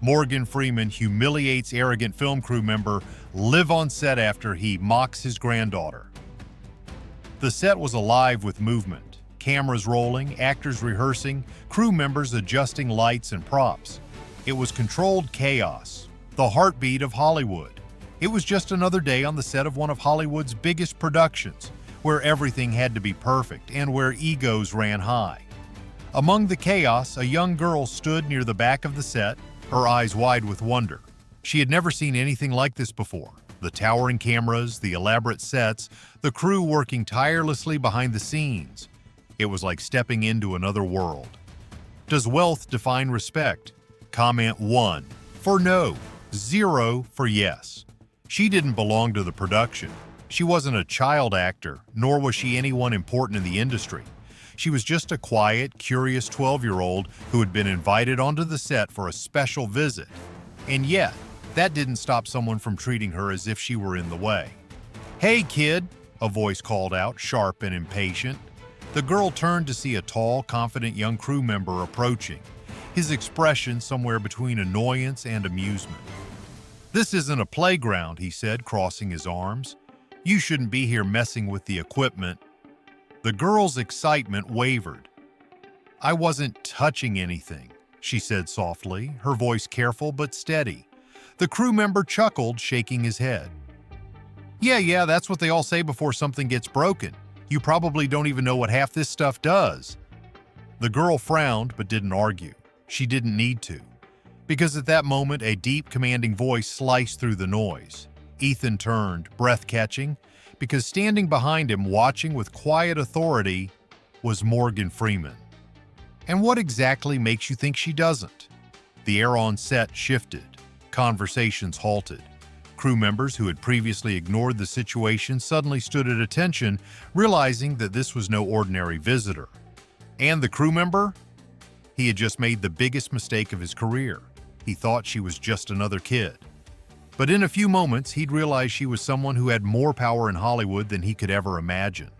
Morgan Freeman humiliates arrogant film crew member live on set after he mocks his granddaughter. The set was alive with movement. Cameras rolling, actors rehearsing, crew members adjusting lights and props. It was controlled chaos, the heartbeat of Hollywood. It was just another day on the set of one of Hollywood's biggest productions, where everything had to be perfect and where egos ran high. Among the chaos, a young girl stood near the back of the set, her eyes wide with wonder. She had never seen anything like this before. The towering cameras, the elaborate sets, the crew working tirelessly behind the scenes. It was like stepping into another world. Does wealth define respect? Comment 1 for no, 0 for yes. She didn't belong to the production. She wasn't a child actor, nor was she anyone important in the industry. She was just a quiet, curious 12-year-old who had been invited onto the set for a special visit. And yet, that didn't stop someone from treating her as if she were in the way. "Hey, kid," a voice called out, sharp and impatient. The girl turned to see a tall, confident young crew member approaching, his expression somewhere between annoyance and amusement. "This isn't a playground," he said, crossing his arms. "You shouldn't be here messing with the equipment." The girl's excitement wavered. "I wasn't touching anything," she said softly, her voice careful but steady. The crew member chuckled, shaking his head. Yeah, that's what they all say before something gets broken. You probably don't even know what half this stuff does." The girl frowned but didn't argue. She didn't need to. Because at that moment, a deep, commanding voice sliced through the noise. Ethan turned, breath-catching, because standing behind him, watching with quiet authority, was Morgan Freeman. And what exactly makes you think she doesn't? The air on set shifted. Conversations halted. Crew members who had previously ignored the situation suddenly stood at attention, realizing that this was no ordinary visitor. And the crew member? He had just made the biggest mistake of his career. He thought she was just another kid. But in a few moments, he'd realized she was someone who had more power in Hollywood than he could ever imagine.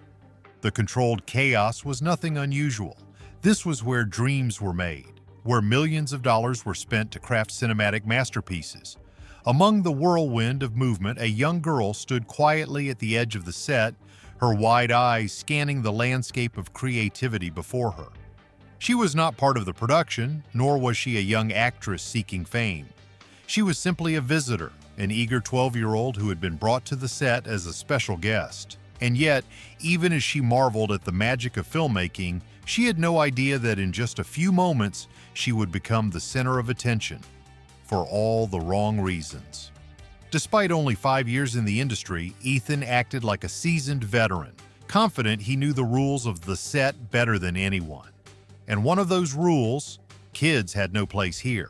The controlled chaos was nothing unusual. This was where dreams were made, where millions of dollars were spent to craft cinematic masterpieces. Among the whirlwind of movement, a young girl stood quietly at the edge of the set, her wide eyes scanning the landscape of creativity before her. She was not part of the production, nor was she a young actress seeking fame. She was simply a visitor, an eager 12-year-old who had been brought to the set as a special guest. And yet, even as she marveled at the magic of filmmaking, she had no idea that in just a few moments, she would become the center of attention, for all the wrong reasons. Despite only 5 years in the industry, Ethan acted like a seasoned veteran, confident he knew the rules of the set better than anyone. And one of those rules, kids had no place here.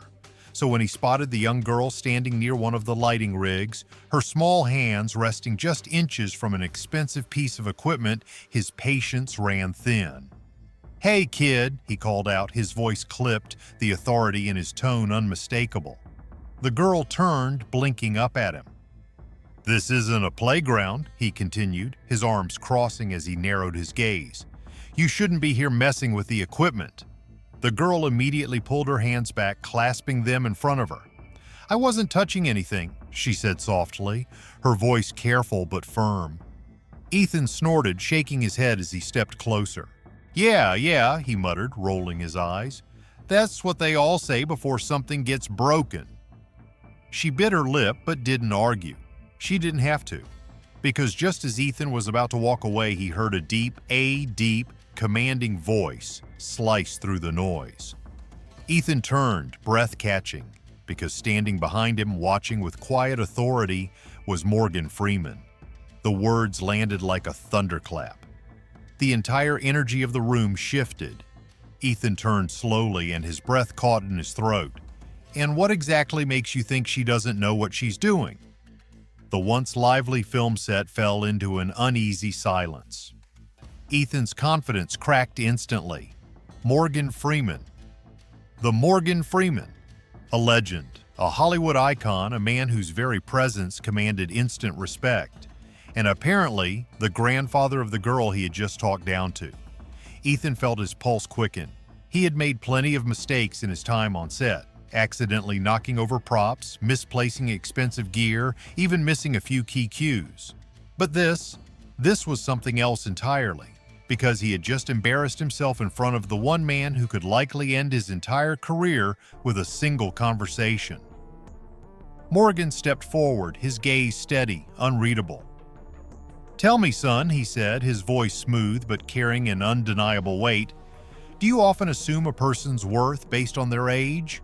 So when he spotted the young girl standing near one of the lighting rigs, her small hands resting just inches from an expensive piece of equipment, his patience ran thin. "Hey, kid," he called out, his voice clipped, the authority in his tone unmistakable. The girl turned, blinking up at him. "This isn't a playground," he continued, his arms crossing as he narrowed his gaze. "You shouldn't be here messing with the equipment." The girl immediately pulled her hands back, clasping them in front of her. "I wasn't touching anything," she said softly, her voice careful but firm. Ethan snorted, shaking his head as he stepped closer. Yeah, he muttered, rolling his eyes. "That's what they all say before something gets broken." She bit her lip but didn't argue. She didn't have to. Because just as Ethan was about to walk away, he heard a deep, commanding voice slice through the noise. Ethan turned, breath-catching, because standing behind him, watching with quiet authority, was Morgan Freeman. The words landed like a thunderclap. The entire energy of the room shifted. Ethan turned slowly and his breath caught in his throat. "And what exactly makes you think she doesn't know what she's doing?" The once lively film set fell into an uneasy silence. Ethan's confidence cracked instantly. Morgan Freeman. The Morgan Freeman. A legend, a Hollywood icon, a man whose very presence commanded instant respect, and apparently the grandfather of the girl he had just talked down to. Ethan felt his pulse quicken. He had made plenty of mistakes in his time on set. accidentally knocking over props, misplacing expensive gear, even missing a few key cues. But this was something else entirely, because he had just embarrassed himself in front of the one man who could likely end his entire career with a single conversation. Morgan stepped forward, his gaze steady, unreadable. "Tell me, son," he said, his voice smooth but carrying an undeniable weight, "do you often assume a person's worth based on their age?"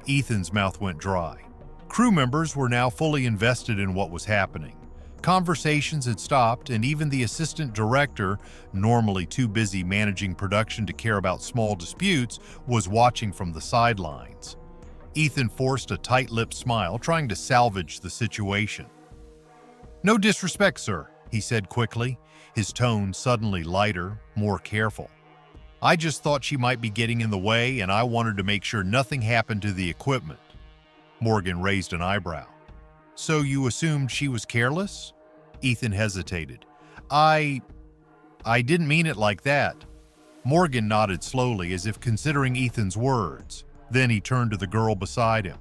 Ethan's mouth went dry. Crew members were now fully invested in what was happening. Conversations had stopped, and even the assistant director, normally too busy managing production to care about small disputes, was watching from the sidelines. Ethan forced a tight-lipped smile, trying to salvage the situation. "No disrespect, sir," he said quickly, his tone suddenly lighter, more careful. "I just thought she might be getting in the way, and I wanted to make sure nothing happened to the equipment." Morgan raised an eyebrow. "So you assumed she was careless?" Ethan hesitated. I didn't mean it like that." Morgan nodded slowly, as if considering Ethan's words. Then he turned to the girl beside him.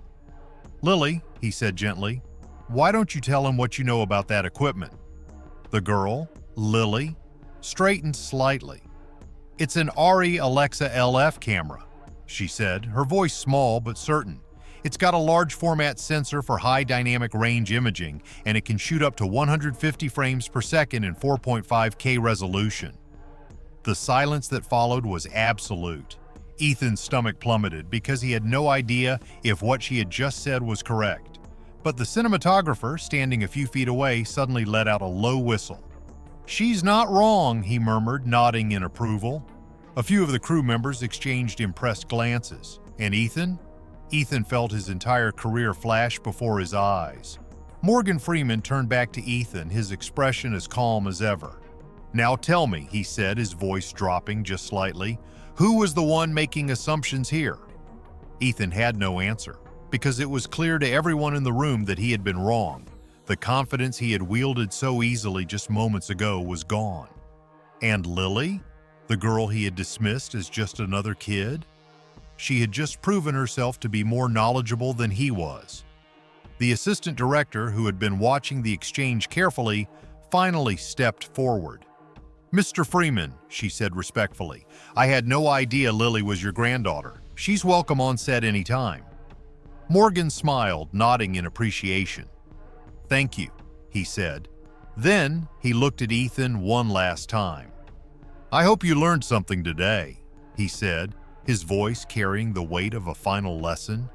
"Lily," he said gently, "why don't you tell him what you know about that equipment?" The girl, Lily, straightened slightly. "It's an ARRI Alexa LF camera," she said, her voice small but certain. "It's got a large format sensor for high dynamic range imaging, and it can shoot up to 150 frames per second in 4.5K resolution." The silence that followed was absolute. Ethan's stomach plummeted because he had no idea if what she had just said was correct. But the cinematographer, standing a few feet away, suddenly let out a low whistle. "She's not wrong," he murmured, nodding in approval. A few of the crew members exchanged impressed glances. And Ethan? Ethan felt his entire career flash before his eyes. Morgan Freeman turned back to Ethan, his expression as calm as ever. "Now tell me," he said, his voice dropping just slightly, "who was the one making assumptions here?" Ethan had no answer, because it was clear to everyone in the room that he had been wrong. The confidence he had wielded so easily just moments ago was gone. And Lily? The girl he had dismissed as just another kid? She had just proven herself to be more knowledgeable than he was. The assistant director, who had been watching the exchange carefully, finally stepped forward. "Mr. Freeman," she said respectfully, "I had no idea Lily was your granddaughter. She's welcome on set anytime." Morgan smiled, nodding in appreciation. "Thank you," he said. Then he looked at Ethan one last time. "I hope you learned something today," he said, his voice carrying the weight of a final lesson.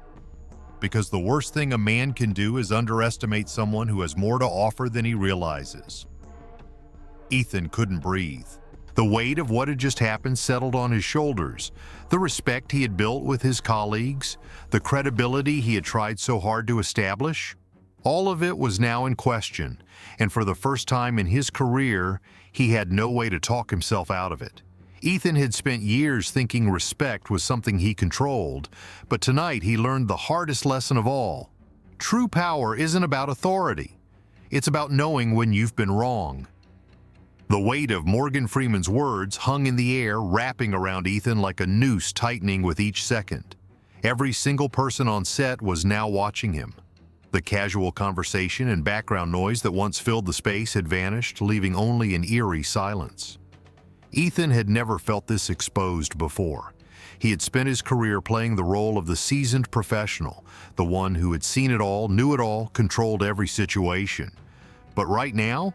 Because the worst thing a man can do is underestimate someone who has more to offer than he realizes. Ethan couldn't breathe. The weight of what had just happened settled on his shoulders. The respect he had built with his colleagues, the credibility he had tried so hard to establish, all of it was now in question, and for the first time in his career, he had no way to talk himself out of it. Ethan had spent years thinking respect was something he controlled, but tonight he learned the hardest lesson of all. True power isn't about authority. It's about knowing when you've been wrong. The weight of Morgan Freeman's words hung in the air, wrapping around Ethan like a noose tightening with each second. Every single person on set was now watching him. The casual conversation and background noise that once filled the space had vanished, leaving only an eerie silence. Ethan had never felt this exposed before. He had spent his career playing the role of the seasoned professional, the one who had seen it all, knew it all, controlled every situation. But right now,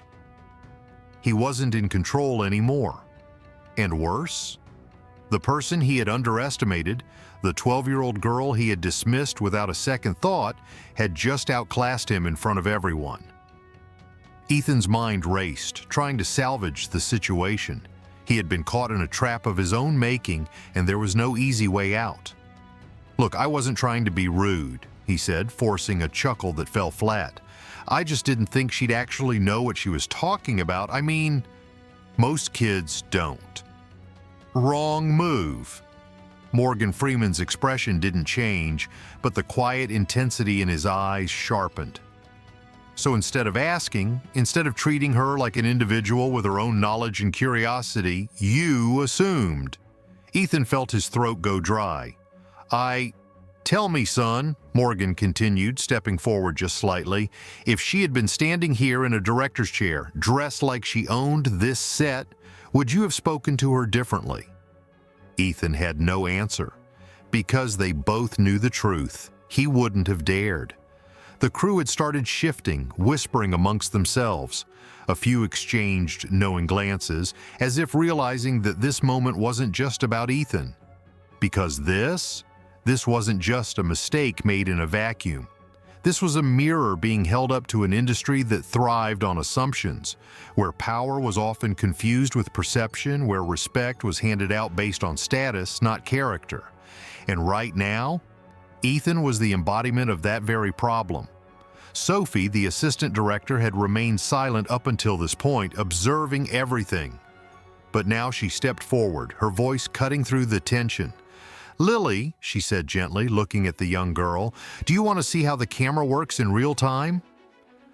he wasn't in control anymore. And worse, the person he had underestimated, the 12-year-old girl he had dismissed without a second thought, had just outclassed him in front of everyone. Ethan's mind raced, trying to salvage the situation. He had been caught in a trap of his own making, and there was no easy way out. "Look, I wasn't trying to be rude," he said, forcing a chuckle that fell flat. "I just didn't think she'd actually know what she was talking about. I mean, most kids don't." "Wrong move." Morgan Freeman's expression didn't change, but the quiet intensity in his eyes sharpened. So instead of treating her like an individual with her own knowledge and curiosity, you assumed. Ethan felt his throat go dry. "Tell me, son," Morgan continued, stepping forward just slightly, "if she had been standing here in a director's chair, dressed like she owned this set, would you have spoken to her differently?" Ethan had no answer. Because they both knew the truth, he wouldn't have dared. The crew had started shifting, whispering amongst themselves. A few exchanged knowing glances, as if realizing that this moment wasn't just about Ethan. Because this wasn't just a mistake made in a vacuum. This was a mirror being held up to an industry that thrived on assumptions, where power was often confused with perception, where respect was handed out based on status, not character. And right now, Ethan was the embodiment of that very problem. Sophie, the assistant director, had remained silent up until this point, observing everything. But now she stepped forward, her voice cutting through the tension. "Lily," she said gently, looking at the young girl, "do you want to see how the camera works in real time?"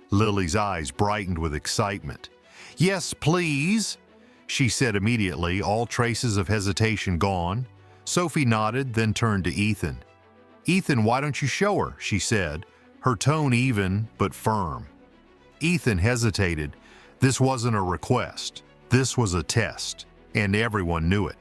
Lily's eyes brightened with excitement. "Yes, please," she said immediately, all traces of hesitation gone. Sophie nodded, then turned to Ethan. "Ethan, why don't you show her?" she said, her tone even but firm. Ethan hesitated. This wasn't a request. This was a test, and everyone knew it.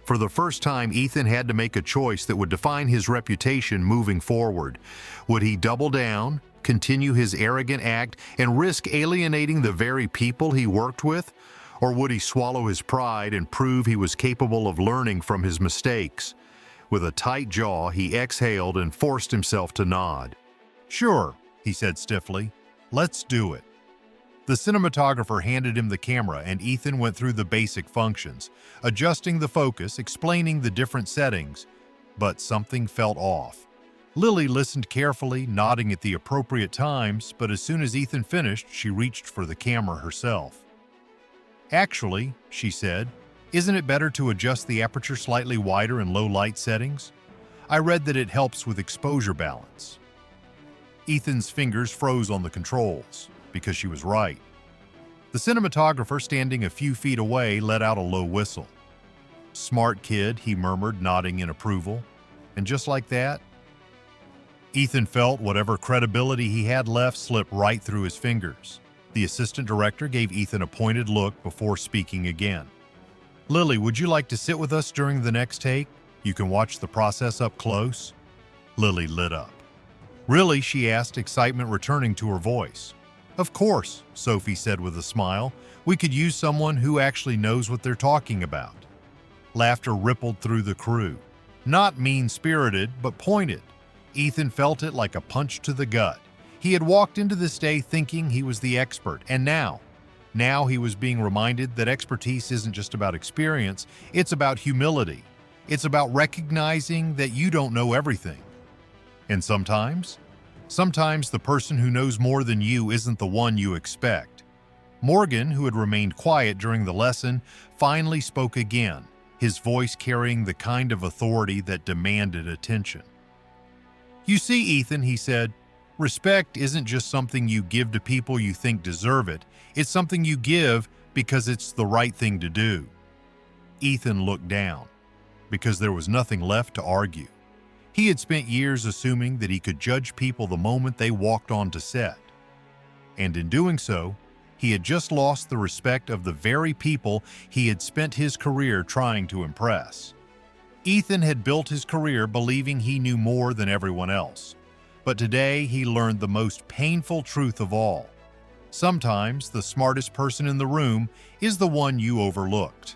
For the first time, Ethan had to make a choice that would define his reputation moving forward. Would he double down, continue his arrogant act, and risk alienating the very people he worked with? Or would he swallow his pride and prove he was capable of learning from his mistakes? With a tight jaw, he exhaled and forced himself to nod. "Sure," he said stiffly. "Let's do it." The cinematographer handed him the camera, and Ethan went through the basic functions, adjusting the focus, explaining the different settings. But something felt off. Lily listened carefully, nodding at the appropriate times, but as soon as Ethan finished, she reached for the camera herself. "Actually," she said, "isn't it better to adjust the aperture slightly wider in low light settings? I read that it helps with exposure balance." Ethan's fingers froze on the controls, because she was right. The cinematographer, standing a few feet away, let out a low whistle. "Smart kid," he murmured, nodding in approval. And just like that, Ethan felt whatever credibility he had left slip right through his fingers. The assistant director gave Ethan a pointed look before speaking again. "Lily, would you like to sit with us during the next take? You can watch the process up close." Lily lit up. "Really?" she asked, excitement returning to her voice. "Of course," Sophie said with a smile. "We could use someone who actually knows what they're talking about." Laughter rippled through the crew. Not mean-spirited, but pointed. Ethan felt it like a punch to the gut. He had walked into this day thinking he was the expert, and now he was being reminded that expertise isn't just about experience, it's about humility. It's about recognizing that you don't know everything. And sometimes the person who knows more than you isn't the one you expect. Morgan, who had remained quiet during the lesson, finally spoke again, his voice carrying the kind of authority that demanded attention. "You see, Ethan," he said, "respect isn't just something you give to people you think deserve it. It's something you give because it's the right thing to do." Ethan looked down, because there was nothing left to argue. He had spent years assuming that he could judge people the moment they walked onto set. And in doing so, he had just lost the respect of the very people he had spent his career trying to impress. Ethan had built his career believing he knew more than everyone else. But today he learned the most painful truth of all. Sometimes the smartest person in the room is the one you overlooked.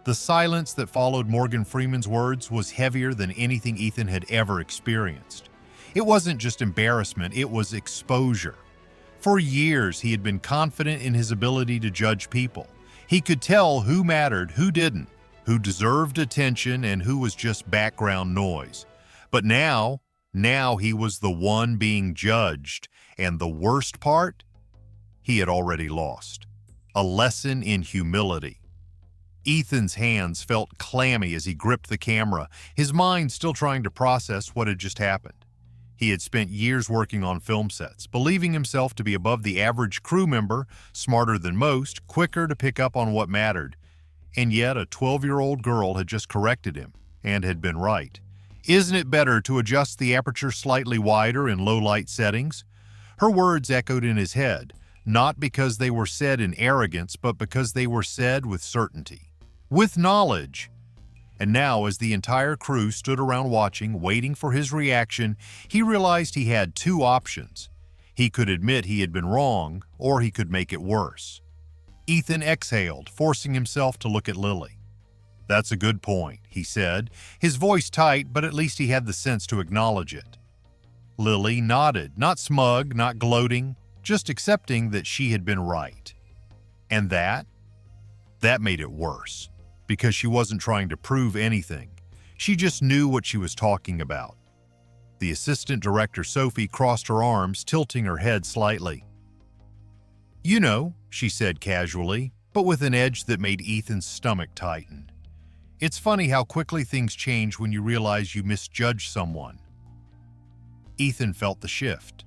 The silence that followed Morgan Freeman's words was heavier than anything Ethan had ever experienced. It wasn't just embarrassment, it was exposure. For years, he had been confident in his ability to judge people. He could tell who mattered, who didn't, who deserved attention, and who was just background noise. But now he was the one being judged, and the worst part? He had already lost. A lesson in humility. Ethan's hands felt clammy as he gripped the camera, his mind still trying to process what had just happened. He had spent years working on film sets, believing himself to be above the average crew member, smarter than most, quicker to pick up on what mattered. And yet a 12-year-old girl had just corrected him, and had been right. Isn't it better to adjust the aperture slightly wider in low-light settings? Her words echoed in his head, not because they were said in arrogance, but because they were said with certainty, with knowledge. And now, as the entire crew stood around watching, waiting for his reaction, he realized he had two options. He could admit he had been wrong, or he could make it worse. Ethan exhaled, forcing himself to look at Lily. "That's a good point," he said, his voice tight, but at least he had the sense to acknowledge it. Lily nodded, not smug, not gloating, just accepting that she had been right. And that made it worse, because she wasn't trying to prove anything. She just knew what she was talking about. The assistant director, Sophie, crossed her arms, tilting her head slightly. "You know," she said casually, but with an edge that made Ethan's stomach tighten. "It's funny how quickly things change when you realize you misjudged someone." Ethan felt the shift.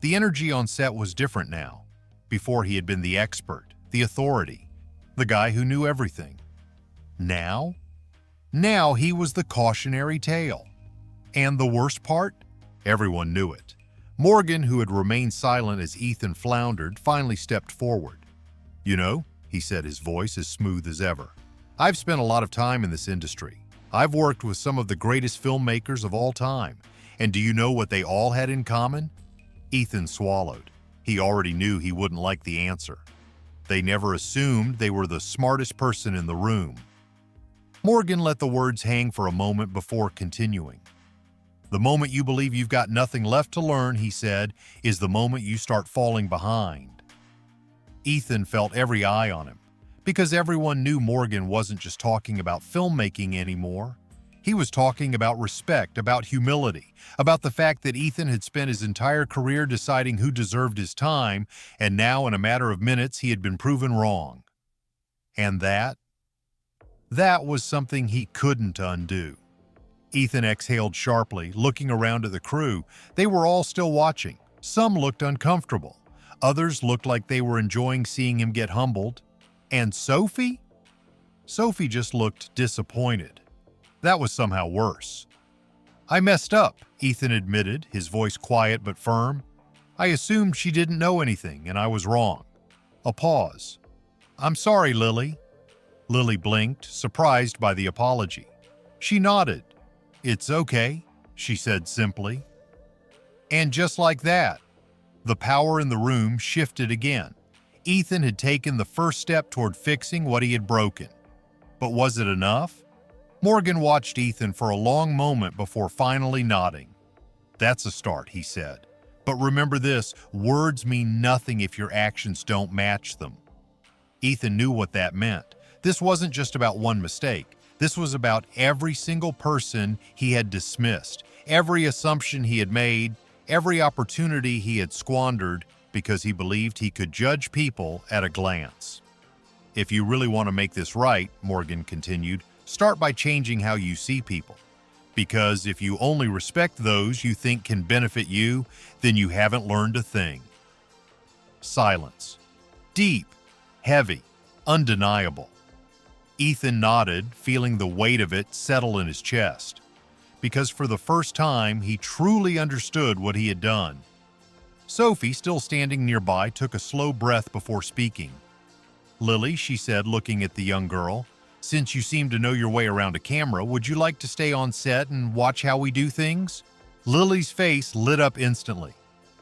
The energy on set was different now. Before, he had been the expert, the authority, the guy who knew everything. Now he was the cautionary tale. And the worst part? Everyone knew it. Morgan, who had remained silent as Ethan floundered, finally stepped forward. "You know," he said, his voice as smooth as ever, "I've spent a lot of time in this industry. I've worked with some of the greatest filmmakers of all time. And do you know what they all had in common?" Ethan swallowed. He already knew he wouldn't like the answer. They never assumed they were the smartest person in the room. Morgan let the words hang for a moment before continuing. "The moment you believe you've got nothing left to learn," he said, "is the moment you start falling behind." Ethan felt every eye on him, because everyone knew Morgan wasn't just talking about filmmaking anymore. He was talking about respect, about humility, about the fact that Ethan had spent his entire career deciding who deserved his time, and now in a matter of minutes he had been proven wrong. And that was something he couldn't undo. Ethan exhaled sharply, looking around at the crew. They were all still watching. Some looked uncomfortable. Others looked like they were enjoying seeing him get humbled. And Sophie? Sophie just looked disappointed. That was somehow worse. "I messed up," Ethan admitted, his voice quiet but firm. "I assumed she didn't know anything, and I was wrong." A pause. "I'm sorry, Lily." Lily blinked, surprised by the apology. She nodded. "It's okay," she said simply. And just like that, the power in the room shifted again. Ethan had taken the first step toward fixing what he had broken. But was it enough? Morgan watched Ethan for a long moment before finally nodding. "That's a start," he said. "But remember this, words mean nothing if your actions don't match them." Ethan knew what that meant. This wasn't just about one mistake. This was about every single person he had dismissed, every assumption he had made, every opportunity he had squandered because he believed he could judge people at a glance. "If you really want to make this right," Morgan continued, "start by changing how you see people. Because if you only respect those you think can benefit you, then you haven't learned a thing." Silence. Deep, heavy, undeniable. Ethan nodded, feeling the weight of it settle in his chest. Because for the first time, he truly understood what he had done. Sophie, still standing nearby, took a slow breath before speaking. "Lily," she said, looking at the young girl, "since you seem to know your way around a camera, would you like to stay on set and watch how we do things?" Lily's face lit up instantly.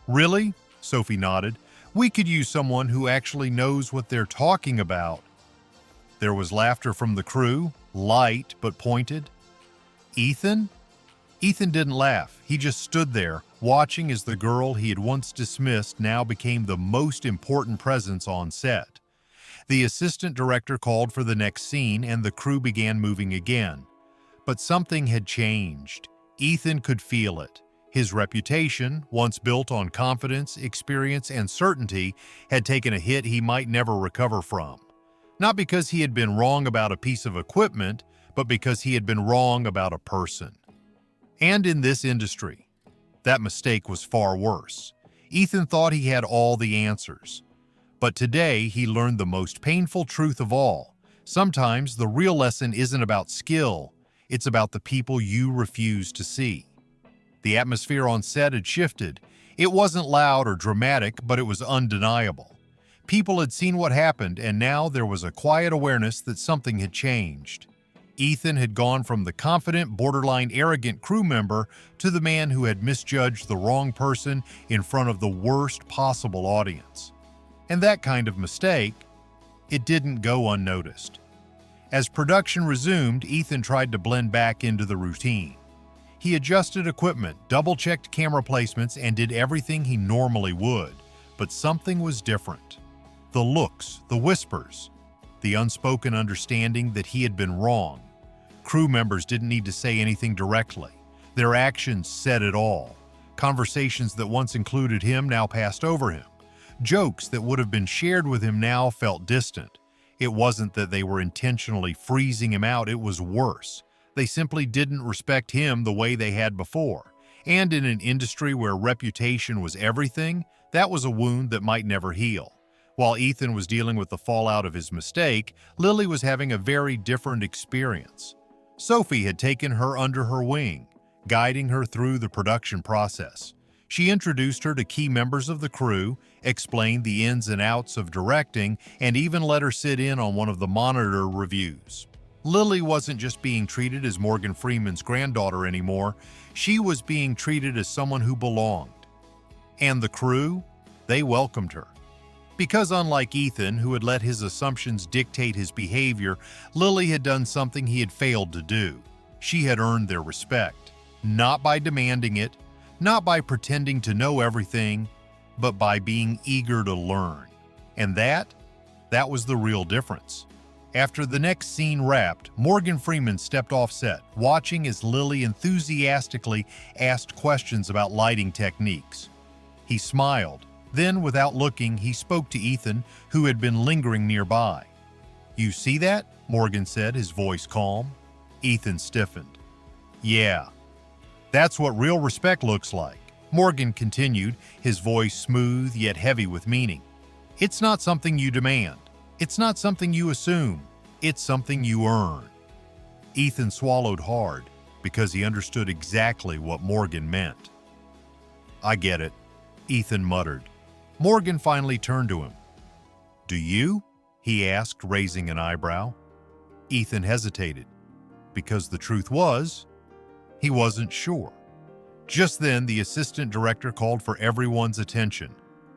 "Really?" Sophie nodded. "We could use someone who actually knows what they're talking about." There was laughter from the crew, light but pointed. "Ethan?" Ethan didn't laugh. He just stood there, watching as the girl he had once dismissed now became the most important presence on set. The assistant director called for the next scene, and the crew began moving again. But something had changed. Ethan could feel it. His reputation, once built on confidence, experience, and certainty, had taken a hit he might never recover from. Not because he had been wrong about a piece of equipment, but because he had been wrong about a person. And in this industry, that mistake was far worse. Ethan thought he had all the answers. But today, he learned the most painful truth of all. Sometimes the real lesson isn't about skill, It's about the people you refuse to see. The atmosphere on set had shifted. It wasn't loud or dramatic, but it was undeniable. People had seen what happened, and now there was a quiet awareness that something had changed. Ethan had gone from the confident, borderline arrogant crew member to the man who had misjudged the wrong person in front of the worst possible audience. And that kind of mistake, it didn't go unnoticed. As production resumed, Ethan tried to blend back into the routine. He adjusted equipment, double-checked camera placements, and did everything he normally would. But something was different. The looks, the whispers, the unspoken understanding that he had been wrong. Crew members didn't need to say anything directly. Their actions said it all. Conversations that once included him now passed over him. Jokes that would have been shared with him now felt distant. It wasn't that they were intentionally freezing him out, it was worse. They simply didn't respect him the way they had before. And in an industry where reputation was everything, that was a wound that might never heal. While Ethan was dealing with the fallout of his mistake, Lily was having a very different experience. Sophie had taken her under her wing, guiding her through the production process. She introduced her to key members of the crew, explained the ins and outs of directing, and even let her sit in on one of the monitor reviews. Lily wasn't just being treated as Morgan Freeman's granddaughter anymore, she was being treated as someone who belonged. And the crew, they welcomed her. Because unlike Ethan, who had let his assumptions dictate his behavior, Lily had done something he had failed to do. She had earned their respect, not by demanding it, not by pretending to know everything, but by being eager to learn. And that was the real difference. After the next scene wrapped, Morgan Freeman stepped off set, watching as Lily enthusiastically asked questions about lighting techniques. He smiled. Then, without looking, he spoke to Ethan, who had been lingering nearby. "You see that?" Morgan said, his voice calm. Ethan stiffened. "Yeah, that's what real respect looks like," Morgan continued, his voice smooth yet heavy with meaning. "It's not something you demand. It's not something you assume. It's something you earn." Ethan swallowed hard because he understood exactly what Morgan meant. "I get it," Ethan muttered. Morgan finally turned to him. "Do you?" he asked, raising an eyebrow. Ethan hesitated, because the truth was, he wasn't sure. Just then, the assistant director called for everyone's attention.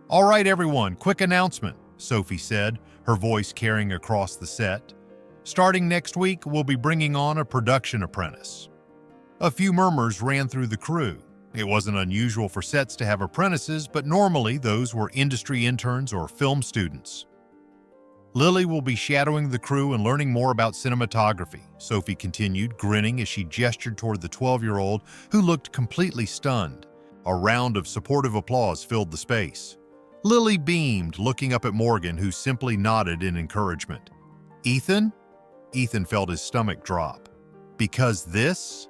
"All right, everyone, quick announcement," Sophie said, her voice carrying across the set. "Starting next week, we'll be bringing on a production apprentice." A few murmurs ran through the crew. It wasn't unusual for sets to have apprentices, but normally those were industry interns or film students. "Lily will be shadowing the crew and learning more about cinematography," Sophie continued, grinning as she gestured toward the 12-year-old who looked completely stunned. A round of supportive applause filled the space. Lily beamed, looking up at Morgan, who simply nodded in encouragement. "Ethan?" Ethan felt his stomach drop. Because this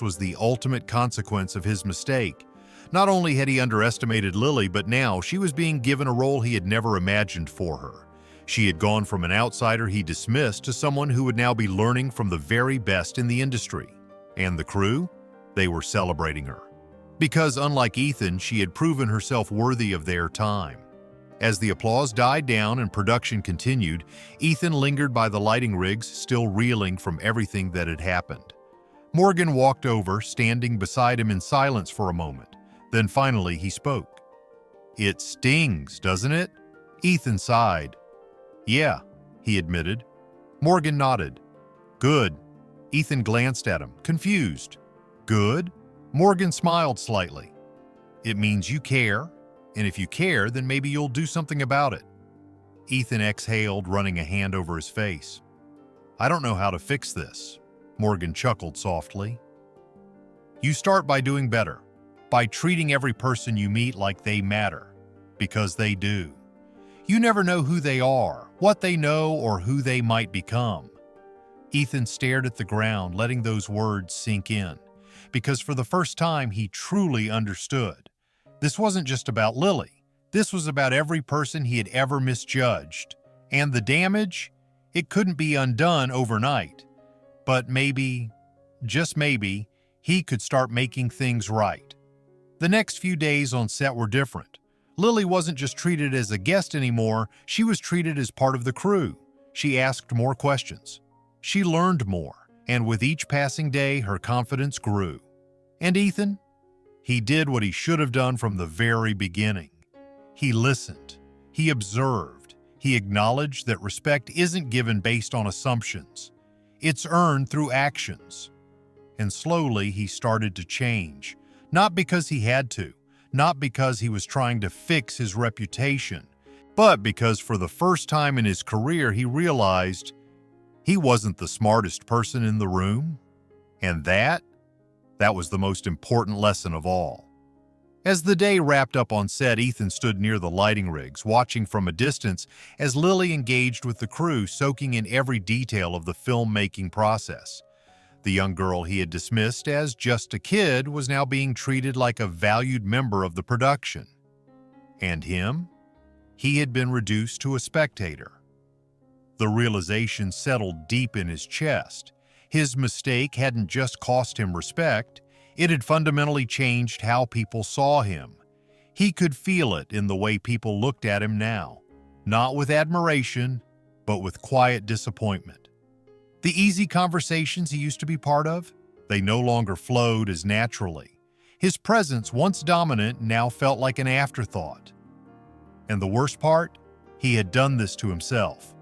was the ultimate consequence of his mistake. Not only had he underestimated Lily, but now she was being given a role he had never imagined for her. She had gone from an outsider he dismissed to someone who would now be learning from the very best in the industry. And the crew? They were celebrating her. Because unlike Ethan, she had proven herself worthy of their time. As the applause died down and production continued, Ethan lingered by the lighting rigs, still reeling from everything that had happened. Morgan walked over, standing beside him in silence for a moment. Then finally he spoke. "It stings, doesn't it?" Ethan sighed. "Yeah," he admitted. Morgan nodded. "Good." Ethan glanced at him, confused. "Good?" Morgan smiled slightly. "It means you care, and if you care, then maybe you'll do something about it." Ethan exhaled, running a hand over his face. "I don't know how to fix this." Morgan chuckled softly. "You start by doing better, by treating every person you meet like they matter, because they do. You never know who they are, what they know, or who they might become." Ethan stared at the ground, letting those words sink in, because for the first time he truly understood. This wasn't just about Lily. This was about every person he had ever misjudged. And the damage? It couldn't be undone overnight. But maybe just maybe, he could start making things right. The next few days on set were different. Lily wasn't just treated as a guest anymore, she was treated as part of the crew. She asked more questions. She learned more, and with each passing day, her confidence grew. And Ethan? He did what he should have done from the very beginning. He listened. He observed. He acknowledged that respect isn't given based on assumptions. It's earned through actions. And slowly, he started to change. Not because he had to, not because he was trying to fix his reputation, but because for the first time in his career, he realized he wasn't the smartest person in the room. And that was the most important lesson of all. As the day wrapped up on set, Ethan stood near the lighting rigs, watching from a distance as Lily engaged with the crew, soaking in every detail of the filmmaking process. The young girl he had dismissed as just a kid was now being treated like a valued member of the production. And him? He had been reduced to a spectator. The realization settled deep in his chest. His mistake hadn't just cost him respect, it had fundamentally changed how people saw him. He could feel it in the way people looked at him now, not with admiration, but with quiet disappointment. The easy conversations he used to be part of, they no longer flowed as naturally. His presence, once dominant, now felt like an afterthought. And the worst part? He had done this to himself.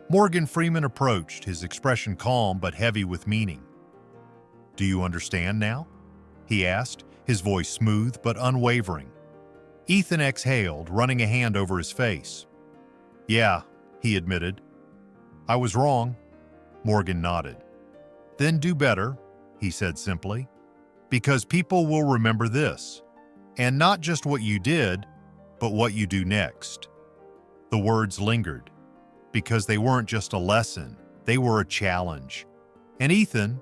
Morgan Freeman approached, his expression calm but heavy with meaning. "Do you understand now?" he asked, his voice smooth but unwavering. Ethan exhaled, running a hand over his face. "Yeah," he admitted. "I was wrong." Morgan nodded. "Then do better," he said simply, "because people will remember this, and not just what you did, but what you do next." The words lingered, because they weren't just a lesson, they were a challenge. And Ethan,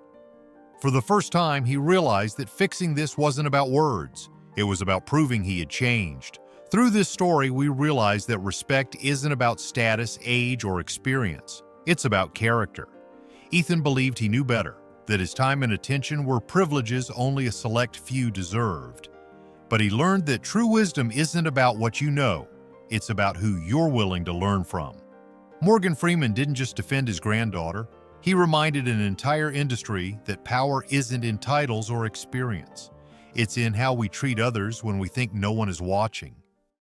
for the first time, he realized that fixing this wasn't about words. It was about proving he had changed. Through this story, we realize that respect isn't about status, age, or experience. It's about character. Ethan believed he knew better, that his time and attention were privileges only a select few deserved. But he learned that true wisdom isn't about what you know, it's about who you're willing to learn from. Morgan Freeman didn't just defend his granddaughter, he reminded an entire industry that power isn't in titles or experience. It's in how we treat others when we think no one is watching.